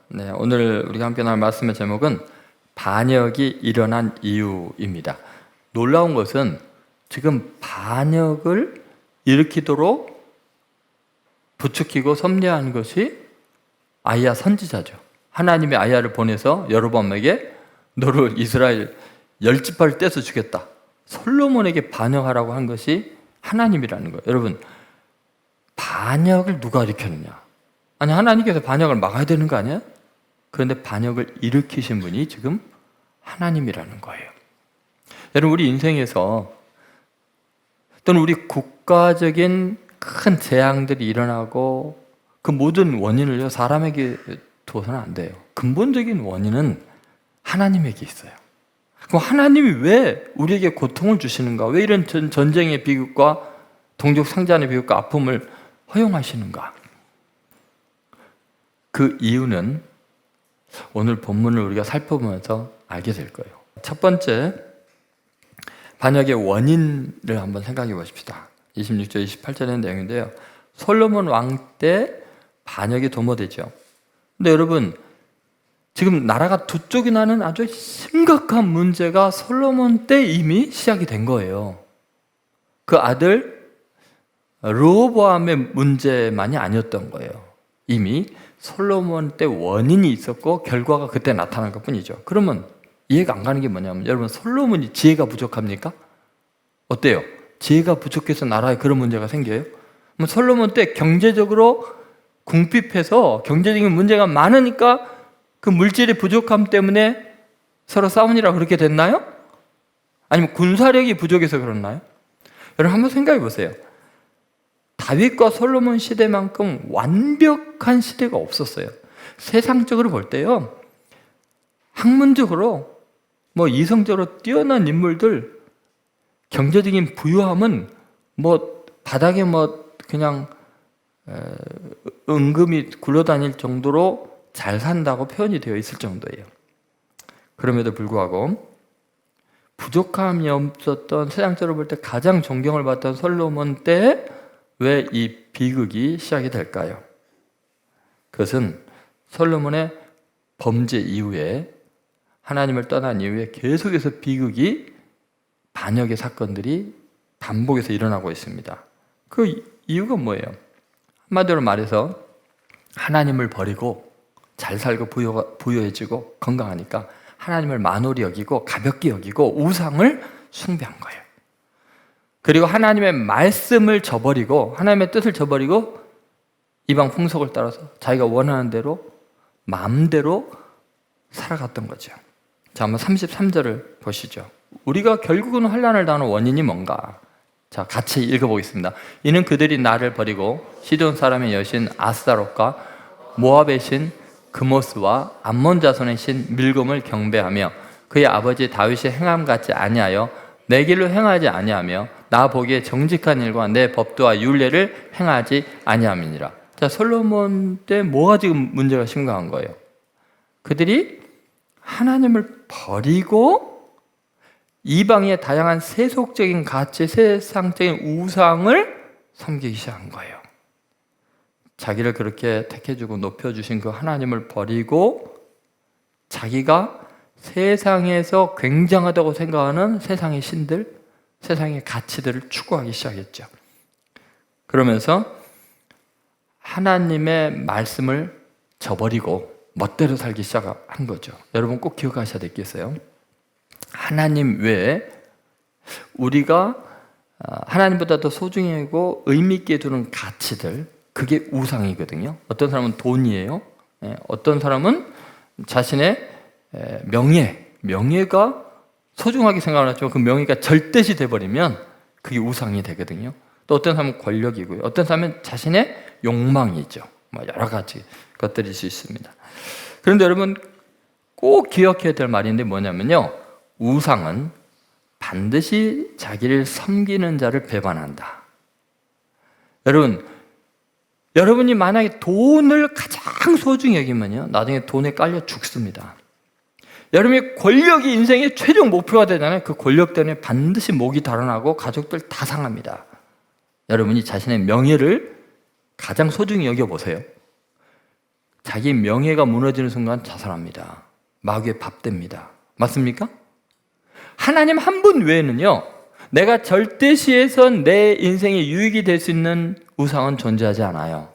네, 오늘 우리가 함께 나눌 말씀의 제목은 반역이 일어난 이유입니다. 놀라운 것은 지금 반역을 일으키도록 부추기고 섭리한 것이 아이야 선지자죠. 하나님이 아이야를 보내서 여로보암에게 너를 이스라엘 10지파를 떼서 주겠다. 솔로몬에게 반역하라고 한 것이 하나님이라는 거예요. 여러분, 반역을 누가 일으켰느냐? 아니, 하나님께서 반역을 막아야 되는 거 아니야? 그런데 반역을 일으키신 분이 지금 하나님이라는 거예요. 여러분, 우리 인생에서 또는 우리 국가적인 큰 재앙들이 일어나고 그 모든 원인을요, 사람에게 둬서는 안 돼요. 근본적인 원인은 하나님에게 있어요. 그럼 하나님이 왜 우리에게 고통을 주시는가? 왜 이런 전쟁의 비극과 동족 상잔의 비극과 아픔을 허용하시는가? 그 이유는 오늘 본문을 우리가 살펴보면서 알게 될 거예요. 첫 번째, 반역의 원인을 한번 생각해 보십시다. 26절, 28절의 내용인데요. 솔로몬 왕 때 반역이 도모되죠. 근데 여러분, 지금 나라가 두 쪽이 나는 아주 심각한 문제가 솔로몬 때 이미 시작이 된 거예요. 그 아들 르호보암의 문제만이 아니었던 거예요. 이미 솔로몬 때 원인이 있었고 결과가 그때 나타난 것뿐이죠. 그러면 이해가 안 가는 게 뭐냐면, 여러분, 솔로몬이 지혜가 부족합니까? 어때요? 지혜가 부족해서 나라에 그런 문제가 생겨요? 그럼 솔로몬 때 경제적으로 궁핍해서 경제적인 문제가 많으니까 그 물질의 부족함 때문에 서로 싸우니라 그렇게 됐나요? 아니면 군사력이 부족해서 그렇나요? 여러분, 한번 생각해 보세요. 다윗과 솔로몬 시대만큼 완벽한 시대가 없었어요. 세상적으로 볼 때요, 학문적으로 이성적으로 뛰어난 인물들, 경제적인 부유함은 바닥에 그냥 은금이 굴러다닐 정도로 잘 산다고 표현이 되어 있을 정도예요. 그럼에도 불구하고 부족함이 없었던, 세상적으로 볼 때 가장 존경을 받던 솔로몬 때 왜 이 비극이 시작이 될까요? 그것은 솔로몬의 범죄 이후에, 하나님을 떠난 이후에 계속해서 비극이, 반역의 사건들이 반복해서 일어나고 있습니다. 그 이유가 뭐예요? 한마디로 말해서 하나님을 버리고 잘 살고 부유해지고 건강하니까 하나님을 만홀히 여기고 가볍게 여기고 우상을 숭배한 거예요. 그리고 하나님의 말씀을 저버리고, 하나님의 뜻을 저버리고 이방 풍속을 따라서 자기가 원하는 대로 마음대로 살아갔던 거죠. 자, 한번 33절을 보시죠. 우리가 결국은 환난을 당하는 원인이 뭔가? 자, 같이 읽어보겠습니다. 이는 그들이 나를 버리고 시돈 사람의 여신 아스타롯과 모압의 신 그모스와 암몬 자손의 신 밀곰을 경배하며 그의 아버지 다윗의 행함 같지 아니하여 내 길로 행하지 아니하며 나 보기에 정직한 일과 내 법도와 율례를 행하지 아니함이니라. 자, 솔로몬 때 뭐가 지금 문제가 심각한 거예요? 그들이 하나님을 버리고 이방의 다양한 세속적인 가치, 세상적인 우상을 섬기기 시작한 거예요. 자기를 그렇게 택해주고 높여주신 그 하나님을 버리고 자기가 세상에서 굉장하다고 생각하는 세상의 신들, 세상의 가치들을 추구하기 시작했죠. 그러면서 하나님의 말씀을 저버리고 멋대로 살기 시작한 거죠. 여러분 꼭 기억하셔야 되겠어요. 하나님 외에 우리가 하나님보다 더 소중하고 의미 있게 두는 가치들, 그게 우상이거든요. 어떤 사람은 돈이에요. 어떤 사람은 자신의 명예가 소중하게 생각을 하지만 그 명예가 절대시 돼버리면 그게 우상이 되거든요. 또 어떤 사람은 권력이고요. 어떤 사람은 자신의 욕망이죠. 여러 가지 것들일 수 있습니다. 그런데 여러분 꼭 기억해야 될 말인데 뭐냐면요, 우상은 반드시 자기를 섬기는 자를 배반한다. 여러분이 만약에 돈을 가장 소중히 여기면요, 나중에 돈에 깔려 죽습니다. 여러분의 권력이 인생의 최종 목표가 되잖아요. 그 권력 때문에 반드시 목이 달아나고 가족들 다 상합니다. 여러분이 자신의 명예를 가장 소중히 여겨보세요. 자기 명예가 무너지는 순간 자살합니다. 마귀의 밥됩니다. 맞습니까? 하나님 한 분 외에는요, 내가 절대시에서 내 인생에 유익이 될 수 있는 우상은 존재하지 않아요.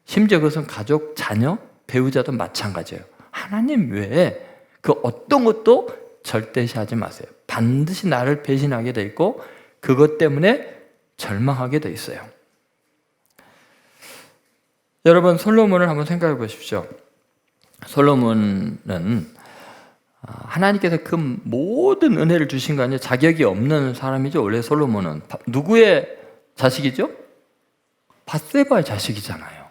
심지어 그것은 가족, 자녀, 배우자도 마찬가지예요. 하나님 외에 그 어떤 것도 절대시하지 마세요. 반드시 나를 배신하게 돼 있고 그것 때문에 절망하게 돼 있어요. 여러분, 솔로몬을 한번 생각해 보십시오. 솔로몬은 하나님께서 그 모든 은혜를 주신 거 아니에요? 자격이 없는 사람이죠. 원래 솔로몬은 누구의 자식이죠? 밧세바의 자식이잖아요.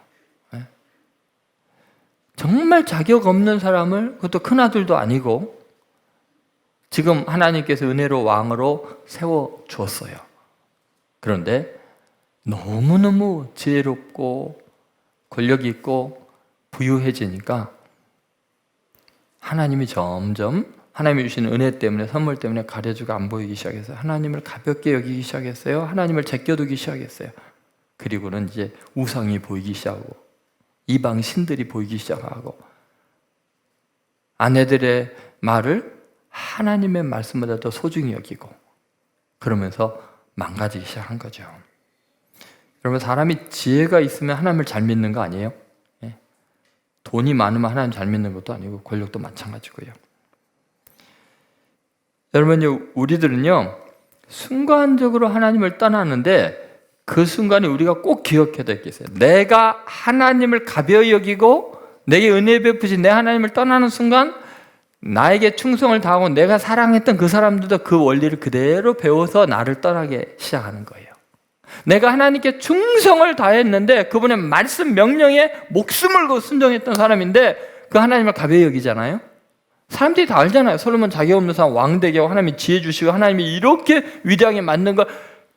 정말 자격 없는 사람을, 그것도 큰아들도 아니고 지금 하나님께서 은혜로 왕으로 세워주었어요. 그런데 너무너무 지혜롭고 권력이 있고 부유해지니까 하나님이 점점 하나님이 주신 은혜 때문에, 선물 때문에 가려주고 안 보이기 시작했어요. 하나님을 가볍게 여기기 시작했어요. 하나님을 제껴두기 시작했어요. 그리고는 이제 우상이 보이기 시작하고 이방 신들이 보이기 시작하고 아내들의 말을 하나님의 말씀보다 더 소중히 여기고 그러면서 망가지기 시작한 거죠. 여러분, 사람이 지혜가 있으면 하나님을 잘 믿는 거 아니에요? 돈이 많으면 하나님 잘 믿는 것도 아니고 권력도 마찬가지고요. 여러분, 우리들은요 순간적으로 하나님을 떠나는데 그 순간에 우리가 꼭 기억해야 될 게 있어요. 내가 하나님을 가벼이 여기고 내게 은혜 베푸신 내 하나님을 떠나는 순간 나에게 충성을 다하고 내가 사랑했던 그 사람들도 그 원리를 그대로 배워서 나를 떠나게 시작하는 거예요. 내가 하나님께 충성을 다했는데 그분의 말씀 명령에 목숨을 걸고 순종했던 사람인데 그 하나님을 가벼이 여기잖아요. 사람들이 다 알잖아요. 솔로몬 자격 없는 사람 왕 되게 하고 하나님이 지혜 주시고 하나님이 이렇게 위대하게 만든 걸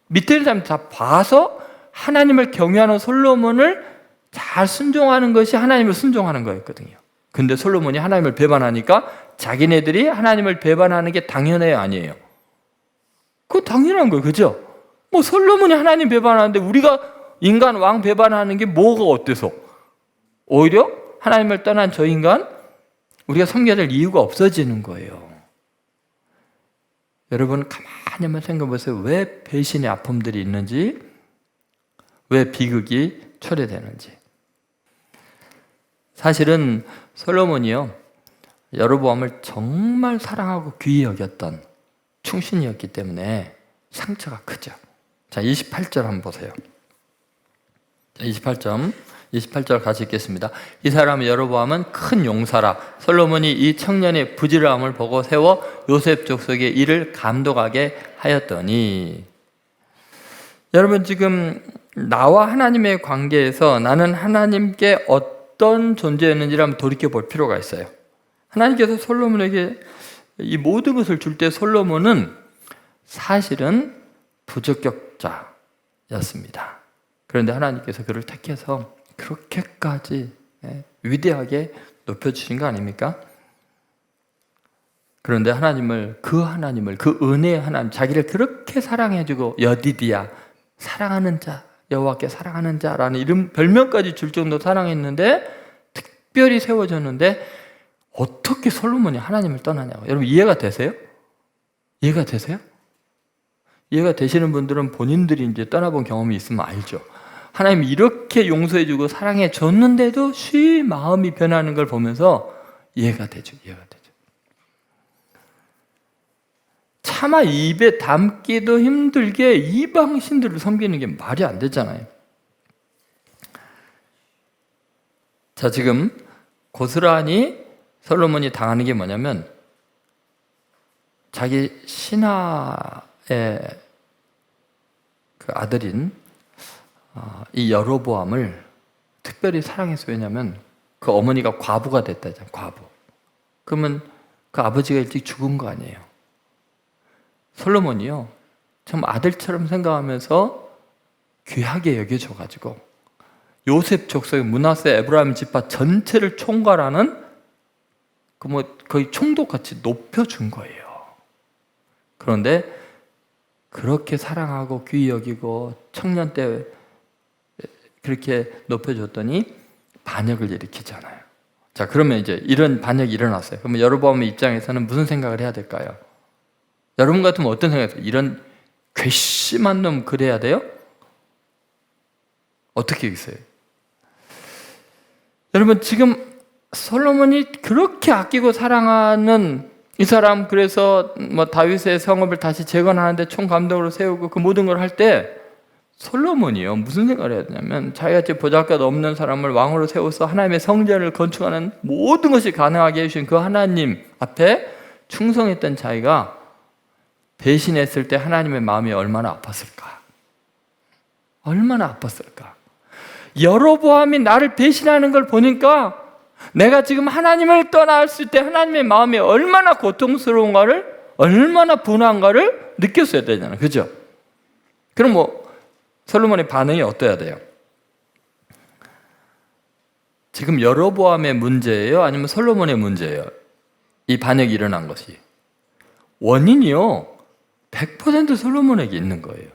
밑에 있는 사람들 다 봐서 하나님을 경외하는 솔로몬을 잘 순종하는 것이 하나님을 순종하는 거였거든요. 근데 솔로몬이 하나님을 배반하니까 자기네들이 하나님을 배반하는 게 당연해요, 아니에요? 그거 당연한 거예요, 그죠? 뭐 솔로몬이 하나님 배반하는데 우리가 인간 왕 배반하는 게 뭐가 어때서? 오히려 하나님을 떠난 저 인간 우리가 섬겨야 될 이유가 없어지는 거예요. 여러분, 가만히 한번 생각해 보세요. 왜 배신의 아픔들이 있는지, 왜 비극이 초래되는지. 사실은 솔로몬이요, 여로보암을 정말 사랑하고 귀히 여겼던 충신이었기 때문에 상처가 크죠. 자, 28절 한번 보세요. 자, 28절 같이 읽겠습니다. 이 사람 여로보암은 큰 용사라. 솔로몬이 이 청년의 부지런함을 보고 세워 요셉 족속의 일을 감독하게 하였더니. 여러분, 지금 나와 하나님의 관계에서 나는 하나님께 어떤 존재였는지를 한번 돌이켜 볼 필요가 있어요. 하나님께서 솔로몬에게 이 모든 것을 줄 때 솔로몬은 사실은 부적격자였습니다. 그런데 하나님께서 그를 택해서 그렇게까지 위대하게 높여주신 거 아닙니까? 그런데 그 은혜의 하나님, 자기를 그렇게 사랑해주고 여디디야, 사랑하는 자, 여호와께 사랑하는 자라는 이름, 별명까지 줄 정도로 사랑했는데 특별히 세워졌는데 어떻게 솔로몬이 하나님을 떠나냐고. 여러분, 이해가 되세요? 이해가 되세요? 이해가 되시는 분들은 본인들이 이제 떠나본 경험이 있으면 알죠. 하나님이 이렇게 용서해주고 사랑해줬는데도 쉬 마음이 변하는 걸 보면서 이해가 되죠. 이해가 되죠. 차마 입에 담기도 힘들게 이방 신들을 섬기는 게 말이 안 되잖아요. 자, 지금 고스란히 솔로몬이 당하는 게 뭐냐면 자기 신하의 그 아들인 이 여로보암을 특별히 사랑해서, 왜냐하면 그 어머니가 과부가 됐다잖아요. 과부. 그러면 그 아버지가 일찍 죽은 거 아니에요. 솔로몬이요, 참 아들처럼 생각하면서 귀하게 여겨줘가지고 요셉 족속의 므낫세 에브라임 지파 전체를 총괄하는 거의 총독같이 높여준 거예요. 그런데 그렇게 사랑하고 귀히 여기고 청년 때 그렇게 높여줬더니 반역을 일으키잖아요. 자, 그러면 이제 이런 반역이 일어났어요. 그러면 여로보암의 입장에서는 무슨 생각을 해야 될까요? 여러분 같으면 어떤 생각이세요? 이런 괘씸한 놈 그래야 돼요? 어떻게 있어요? 여러분, 지금 솔로몬이 그렇게 아끼고 사랑하는 이 사람, 그래서 뭐 다윗의 성읍을 다시 재건하는데 총감독으로 세우고 그 모든 걸 할 때 솔로몬이요 무슨 생각을 해야 되냐면, 자기같이 보잘것 없는 사람을 왕으로 세워서 하나님의 성전을 건축하는 모든 것이 가능하게 해주신 그 하나님 앞에 충성했던 자기가 배신했을 때 하나님의 마음이 얼마나 아팠을까? 얼마나 아팠을까? 여로보암이 나를 배신하는 걸 보니까 내가 지금 하나님을 떠났을 때 하나님의 마음이 얼마나 고통스러운가를, 얼마나 분한가를 느꼈어야 되잖아요. 그죠? 그럼 뭐 솔로몬의 반응이 어떠해야 돼요? 지금 여로보암의 문제예요? 아니면 솔로몬의 문제예요? 이 반역이 일어난 것이. 원인이요 100% 솔로몬에게 있는 거예요.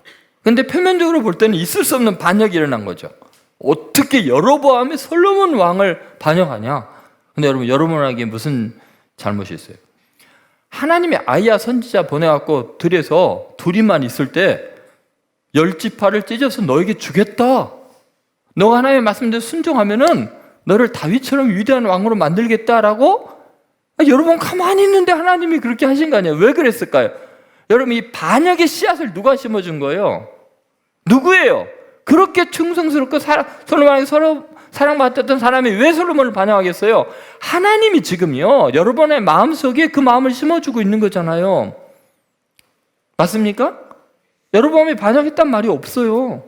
근데 표면적으로 볼 때는 있을 수 없는 반역이 일어난 거죠. 어떻게 여로보암이 솔로몬 왕을 반역하냐? 근데 여러분, 여로보암에게 무슨 잘못이 있어요? 하나님이 아이야 선지자 보내갖고 들에서 둘이만 있을 때 10지파를 찢어서 너에게 주겠다. 너가 하나님의 말씀대로 순종하면은 너를 다윗처럼 위대한 왕으로 만들겠다라고. 여러분 가만히 있는데 하나님이 그렇게 하신 거 아니에요? 왜 그랬을까요? 여러분, 이 반역의 씨앗을 누가 심어준 거예요? 누구예요? 그렇게 충성스럽고 솔로몬에게 서로 사랑받았던 사람이 왜 솔로몬을 반역하겠어요? 하나님이 지금요 여러분의 마음속에 그 마음을 심어주고 있는 거잖아요. 맞습니까? 여로보암이 반역했단 말이 없어요.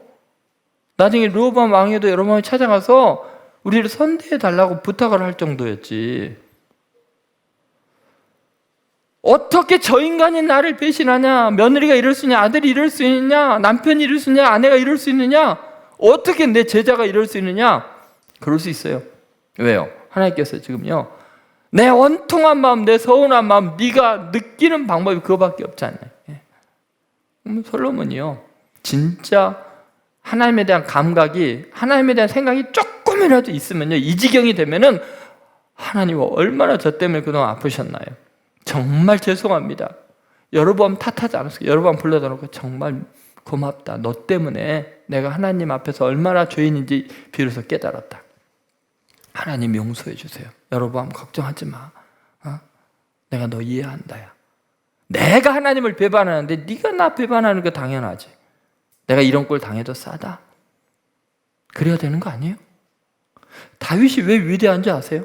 나중에 르호보암 왕에도 여로보암이 찾아가서 우리를 선대해 달라고 부탁을 할 정도였지. 어떻게 저 인간이 나를 배신하냐? 며느리가 이럴 수 있냐? 아들이 이럴 수 있느냐? 남편이 이럴 수 있느냐? 아내가 이럴 수 있느냐? 어떻게 내 제자가 이럴 수 있느냐? 그럴 수 있어요. 왜요? 하나님께서 지금요 내 원통한 마음, 내 서운한 마음, 네가 느끼는 방법이 그거밖에 없지 않나요? 솔로몬이요 진짜 하나님에 대한 감각이, 하나님에 대한 생각이 조금이라도 있으면요 이 지경이 되면은 하나님 얼마나 저 때문에 그동안 아프셨나요? 정말 죄송합니다. 여로보암 탓하지 않았어요. 여로보암 불러다 놓고 정말 고맙다. 너 때문에 내가 하나님 앞에서 얼마나 죄인인지 비로소 깨달았다. 하나님 용서해 주세요. 여로보암 걱정하지 마. 내가 너 이해한다야. 내가 하나님을 배반하는데 네가 나 배반하는 거 당연하지. 내가 이런 꼴 당해도 싸다. 그래야 되는 거 아니에요? 다윗이 왜 위대한지 아세요?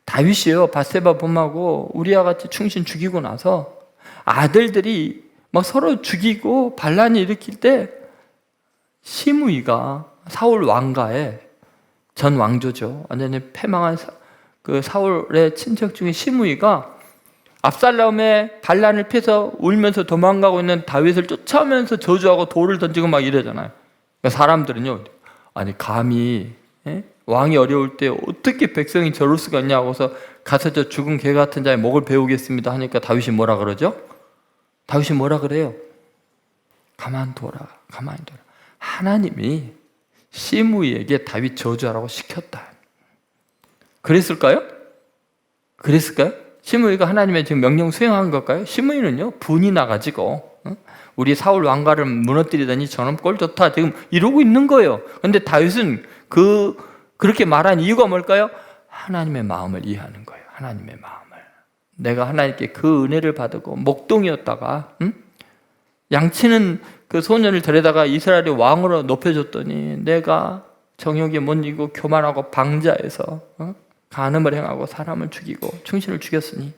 다윗이요 밧세바 범하고 우리와 같이 충신 죽이고 나서 아들들이 막 서로 죽이고 반란이 일으킬 때 시므이가 사울 왕가의 전 왕조죠. 완전히 패망한 그 사울의 친척 중에 시므이가 압살롬의 반란을 피해서 울면서 도망가고 있는 다윗을 쫓아오면서 저주하고 돌을 던지고 막 이러잖아요. 그러니까 사람들은요, 아니 감히 왕이 어려울 때 어떻게 백성이 저럴 수가 있냐고 해서 가서 저 죽은 개 같은 자의 목을 베우겠습니다 하니까 다윗이 뭐라 그러죠? 다윗이 뭐라 그래요? 가만둬라. 하나님이 시므이에게 다윗 저주하라고 시켰다. 그랬을까요? 시므이가 하나님의 지금 명령 수행한 걸까요? 시므이는요 분이 나가지고 우리 사울 왕가를 무너뜨리더니 저놈 꼴 좋다 지금 이러고 있는 거예요. 그런데 다윗은 그렇게 말한 이유가 뭘까요? 하나님의 마음을 이해하는 거예요. 하나님의 마음을. 내가 하나님께 그 은혜를 받고 목동이었다가 양치는 그 소년을 데려다가 이스라엘의 왕으로 높여줬더니 내가 정욕에 못 이기고 교만하고 방자해서 간음을 행하고 사람을 죽이고 충신을 죽였으니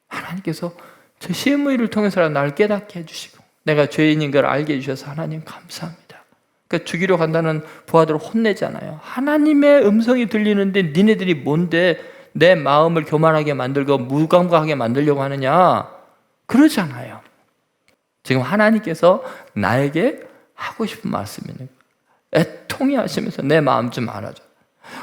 하나님께서 저 시므이를 통해서 나를 깨닫게 해주시고 내가 죄인인 걸 알게 해주셔서 하나님 감사합니다. 그러니까 죽이러 간다는 부하들을 혼내잖아요. 하나님의 음성이 들리는데 니네들이 뭔데 내 마음을 교만하게 만들고 무감각하게 만들려고 하느냐 그러잖아요. 지금 하나님께서 나에게 하고 싶은 말씀이네요. 애통해 하시면서 내 마음 좀 알아줘.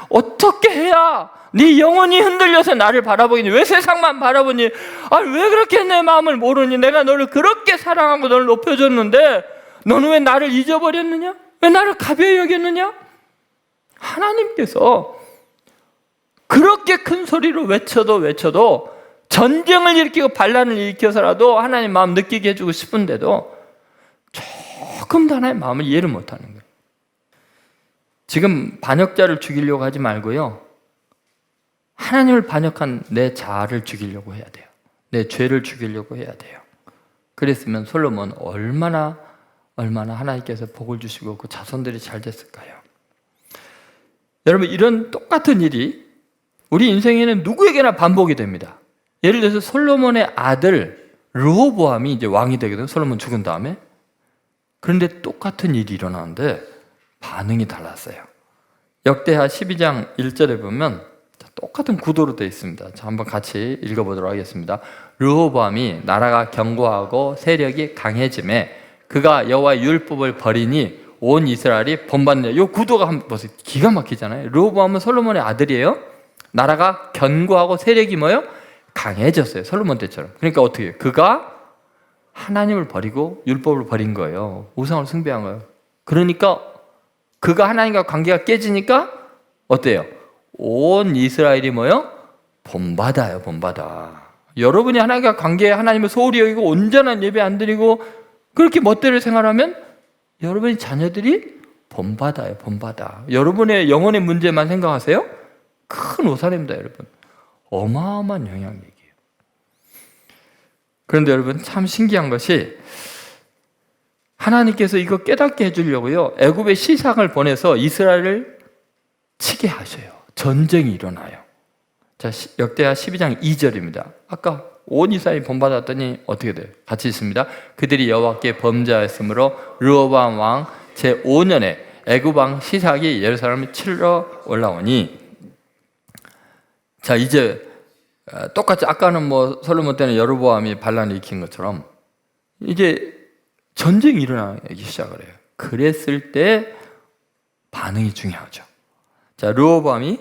어떻게 해야 네 영혼이 흔들려서 나를 바라보니? 왜 세상만 바라보니? 왜 그렇게 내 마음을 모르니? 내가 너를 그렇게 사랑하고 너를 높여줬는데 너는 왜 나를 잊어버렸느냐? 왜 나를 가벼이 여겼느냐? 하나님께서 그렇게 큰 소리로 외쳐도 전쟁을 일으키고 반란을 일으켜서라도 하나님 마음 느끼게 해주고 싶은데도 조금도 하나님 마음을 이해를 못하는 거예요. 지금 반역자를 죽이려고 하지 말고요, 하나님을 반역한 내 자아를 죽이려고 해야 돼요. 내 죄를 죽이려고 해야 돼요. 그랬으면 솔로몬 얼마나 하나님께서 복을 주시고 그 자손들이 잘 됐을까요? 여러분, 이런 똑같은 일이 우리 인생에는 누구에게나 반복이 됩니다. 예를 들어서 솔로몬의 아들 르호보암이 이제 왕이 되거든요. 솔로몬 죽은 다음에. 그런데 똑같은 일이 일어나는데 반응이 달랐어요. 역대하 12장 1절에 보면 똑같은 구도로 되어 있습니다. 자, 한번 같이 읽어보도록 하겠습니다. 르호보암이 나라가 견고하고 세력이 강해짐에 그가 여호와의 율법을 버리니 온 이스라엘이 본받느니라. 이 구도가 한번 보세요. 기가 막히잖아요. 르호보암은 솔로몬의 아들이에요. 나라가 견고하고 세력이 뭐예요? 강해졌어요. 솔로몬 때처럼. 그러니까 어떻게 해요? 그가 하나님을 버리고 율법을 버린 거예요. 우상을 숭배한 거예요. 그러니까 그가 하나님과 관계가 깨지니까 어때요? 온 이스라엘이 뭐예요? 본받아요. 본받아. 여러분이 하나님과 관계에 하나님을 소홀히 여기고 온전한 예배 안 드리고 그렇게 멋대로 생활하면 여러분의 자녀들이 본받아요. 본받아. 여러분의 영혼의 문제만 생각하세요? 큰 오산입니다. 여러분. 어마어마한 영향력이에요. 그런데 여러분, 참 신기한 것이 하나님께서 이거 깨닫게 해주려고요, 애굽의 시상을 보내서 이스라엘을 치게 하셔요. 전쟁이 일어나요. 자, 역대하 12장 2절입니다. 아까 온 이스라엘이 본받았더니 어떻게 돼요? 같이 있습니다. 그들이 여호와께 범죄하였으므로 르호보암 왕 제5년에 애굽 왕 시삭이 예루살렘을 치러 올라오니. 자, 이제 똑같이 아까는 뭐 솔로몬 때는 여로보암이 반란을 일으킨 것처럼 이제 전쟁이 일어나기 시작을 해요. 그랬을 때 반응이 중요하죠. 자, 르호보암이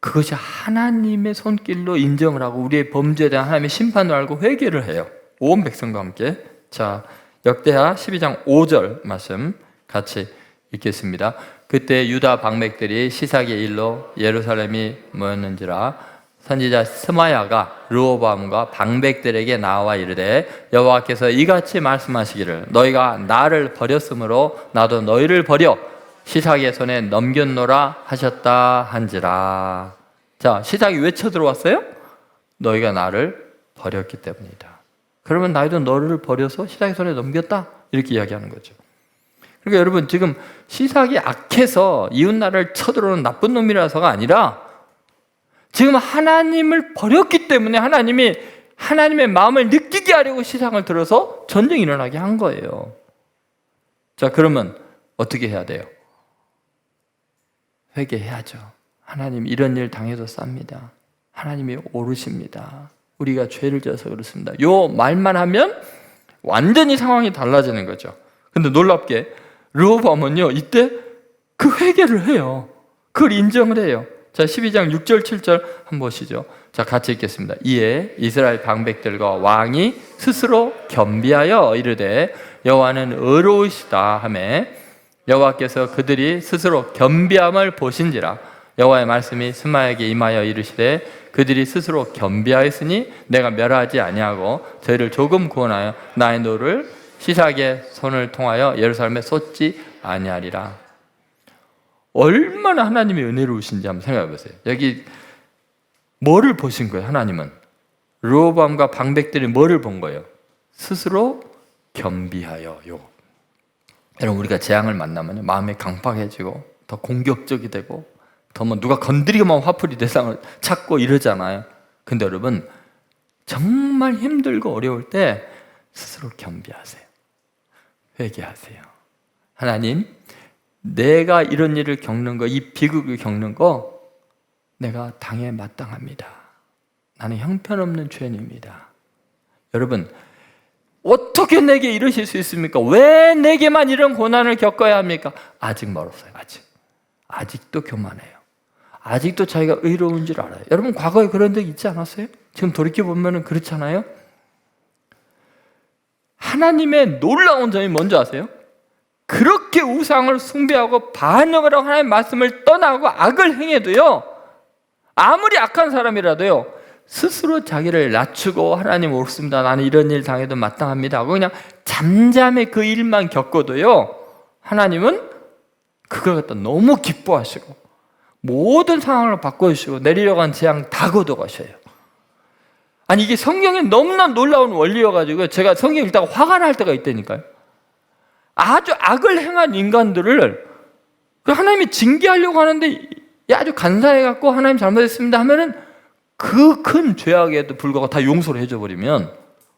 그것이 하나님의 손길로 인정을 하고 우리의 범죄에 대한 하나님의 심판을 알고 회개를 해요. 온 백성과 함께. 자, 역대하 12장 5절 말씀 같이 읽겠습니다. 그때 유다 방백들이 시삭의 일로 예루살렘이 모였는지라 선지자 스마야가 르호보암과 방백들에게 나와 이르되 여호와께서 이같이 말씀하시기를 너희가 나를 버렸으므로 나도 너희를 버려 시삭의 손에 넘겼노라 하셨다 한지라. 자, 시삭이 왜 쳐들어왔어요? 너희가 나를 버렸기 때문이다. 그러면 나도 너를 버려서 시삭의 손에 넘겼다, 이렇게 이야기하는 거죠. 그러니까 여러분, 지금 시삭이 악해서 이웃나라를 쳐들어오는 나쁜 놈이라서가 아니라 지금 하나님을 버렸기 때문에 하나님이 하나님의 마음을 느끼게 하려고 시삭을 들어서 전쟁이 일어나게 한 거예요. 자, 그러면 어떻게 해야 돼요? 회개해야죠. 하나님, 이런 일 당해도 쌉니다. 하나님이 오르십니다. 우리가 죄를 지어서 그렇습니다. 요 말만 하면 완전히 상황이 달라지는 거죠. 근데 놀랍게 르호보암은요, 이때 그 회개를 해요. 그걸 인정을 해요. 자, 12장 6절 7절 한번 보시죠. 자, 같이 읽겠습니다. 이에 이스라엘 방백들과 왕이 스스로 겸비하여 이르되 여호와는 의로우시다 하며 여호와께서 그들이 스스로 겸비함을 보신지라. 여호와의 말씀이 스마야에게 임하여 이르시되 그들이 스스로 겸비하였으니 내가 멸하지 아니하고 저희를 조금 구원하여 나의 노를 시삭의 손을 통하여 예루살렘에 쏟지 아니하리라. 얼마나 하나님이 은혜로우신지 한번 생각해 보세요. 여기 뭐를 보신 거예요? 하나님은 르호보암과 방백들이 뭐를 본 거예요? 스스로 겸비하여요. 여러분, 우리가 재앙을 만나면 마음이 강팍해지고 더 공격적이 되고 더 뭐 누가 건드리고만 화풀이 대상을 찾고 이러잖아요. 근데 여러분, 정말 힘들고 어려울 때 스스로 겸비하세요. 회개하세요. 하나님, 내가 이런 일을 겪는 거, 이 비극을 겪는 거 내가 당해 마땅합니다. 나는 형편없는 죄인입니다. 여러분, 어떻게 내게 이러실 수 있습니까? 왜 내게만 이런 고난을 겪어야 합니까? 아직 멀었어요. 아직도 교만해요. 아직도 자기가 의로운 줄 알아요. 여러분, 과거에 그런 적 있지 않았어요? 지금 돌이켜보면 그렇잖아요. 하나님의 놀라운 점이 뭔지 아세요? 그렇게 우상을 숭배하고 반역을 하고 하나님의 말씀을 떠나고 악을 행해도요, 아무리 악한 사람이라도요, 스스로 자기를 낮추고 하나님 옳습니다, 나는 이런 일 당해도 마땅합니다 하고 그냥 잠잠히 그 일만 겪어도요, 하나님은 그걸 갖다 너무 기뻐하시고 모든 상황을 바꿔주시고 내리려고 한 재앙 다 걷어가셔요. 아니, 이게 성경에 너무나 놀라운 원리여가지고 제가 성경 읽다가 화가 날 때가 있다니까요. 아주 악을 행한 인간들을 하나님이 징계하려고 하는데 아주 간사해갖고 하나님 잘못했습니다 하면은 그 큰 죄악에도 불구하고 다 용서를 해줘버리면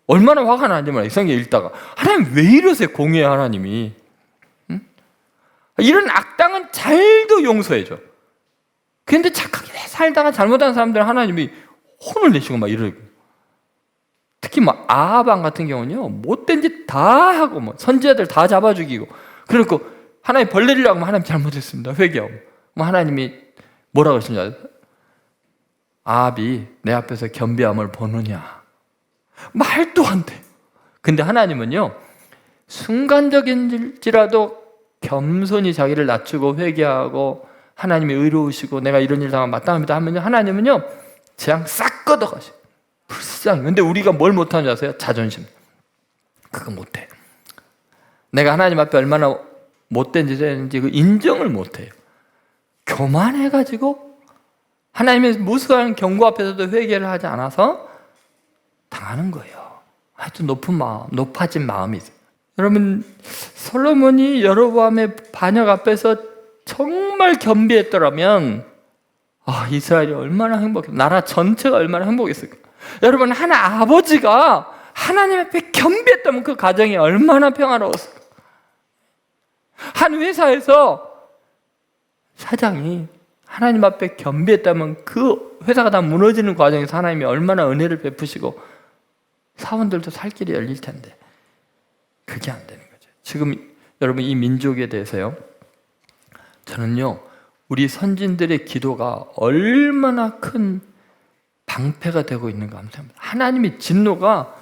얼마나 화가 나는지 몰라요. 성경 읽다가 하나님 왜 이러세요, 공의의 하나님이. 응? 이런 악당은 잘도 용서해줘. 그런데 착하게 살다가 잘못한 사람들은 하나님이 혼을 내시고 막 이러고, 특히 막 아합 같은 경우는요, 못된 짓 다 하고 뭐 선지자들 다 잡아 죽이고, 그러니까 하나님 벌 내리려고 하면 하나님 잘못했습니다 회개하고, 뭐 하나님이 뭐라고 하시는지 아세요? 아합이 내 앞에서 겸비함을 보느냐, 말도 안 돼. 근데 하나님은요, 순간적인지라도 겸손히 자기를 낮추고 회개하고 하나님이 의로우시고 내가 이런 일 당하면 마땅합니다 하면요, 하나님은요 재앙 싹 걷어가셔. 불쌍해. 근데 우리가 뭘 못하는지 아세요? 자존심. 그거 못해. 내가 하나님 앞에 얼마나 못된 짓을 했는지 그 인정을 못해요. 교만해가지고 하나님의 무수한 경고 앞에서도 회개를 하지 않아서 당하는 거예요. 아주 높아진 마음이 있어요. 여러분, 솔로몬이 여로보암의 반역 앞에서 정말 겸비했더라면 이스라엘이 얼마나 행복했을까, 나라 전체가 얼마나 행복했을까. 여러분, 한 아버지가 하나님 앞에 겸비했다면 그 가정이 얼마나 평화로웠을까. 한 회사에서 사장이 하나님 앞에 겸비했다면 그 회사가 다 무너지는 과정에서 하나님이 얼마나 은혜를 베푸시고 사원들도 살 길이 열릴 텐데 그게 안 되는 거죠. 지금 여러분, 이 민족에 대해서요, 저는요, 우리 선진들의 기도가 얼마나 큰 방패가 되고 있는가 합니다. 하나님의 진노가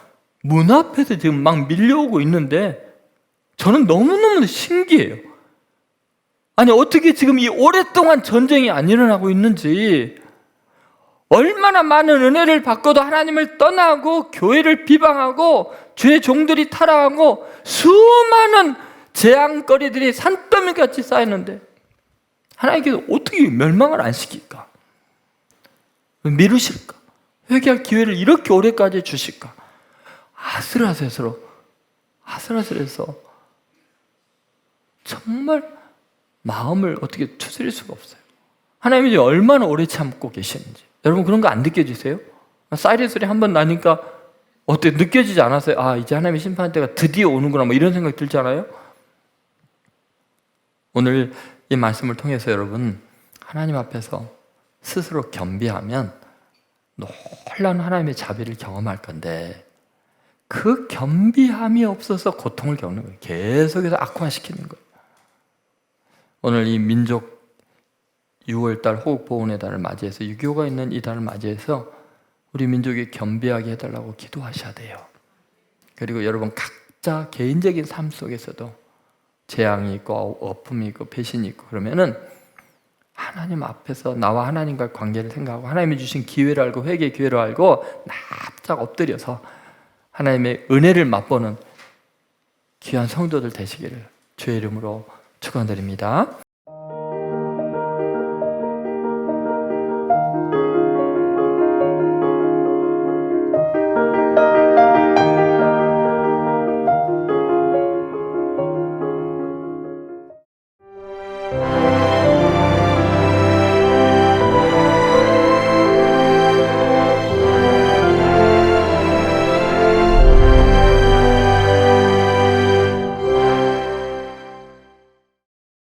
문 앞에서 지금 막 밀려오고 있는데 저는 너무너무 신기해요. 아니, 어떻게 지금 이 오랫동안 전쟁이 안 일어나고 있는지, 얼마나 많은 은혜를 받고도 하나님을 떠나고 교회를 비방하고 주의 종들이 타락하고 수많은 재앙거리들이 산더미같이 쌓이는데 하나님께서 어떻게 멸망을 안 시킬까? 미루실까? 회개할 기회를 이렇게 오래까지 주실까? 아슬아슬해서 정말 마음을 어떻게 추스릴 수가 없어요. 하나님이 얼마나 오래 참고 계시는지. 여러분, 그런 거 안 느껴지세요? 사이렌 소리 한번 나니까 어때, 느껴지지 않았어요? 이제 하나님의 심판 때가 드디어 오는구나, 뭐 이런 생각 들지 않아요? 오늘 이 말씀을 통해서 여러분, 하나님 앞에서 스스로 겸비하면 놀라운 하나님의 자비를 경험할 건데, 그 겸비함이 없어서 고통을 겪는 거예요. 계속해서 악화시키는 거예요. 오늘 이 민족 6월달 호국보훈의 달을 맞이해서, 유교가 있는 이 달을 맞이해서 우리 민족이 겸비하게 해달라고 기도하셔야 돼요. 그리고 여러분, 각자 개인적인 삶 속에서도 재앙이 있고 어품이 있고 배신이 있고 그러면은 하나님 앞에서 나와 하나님과의 관계를 생각하고 하나님이 주신 기회를 알고 회개의 기회를 알고 납작 엎드려서 하나님의 은혜를 맛보는 귀한 성도들 되시기를 주의 이름으로 축원드립니다.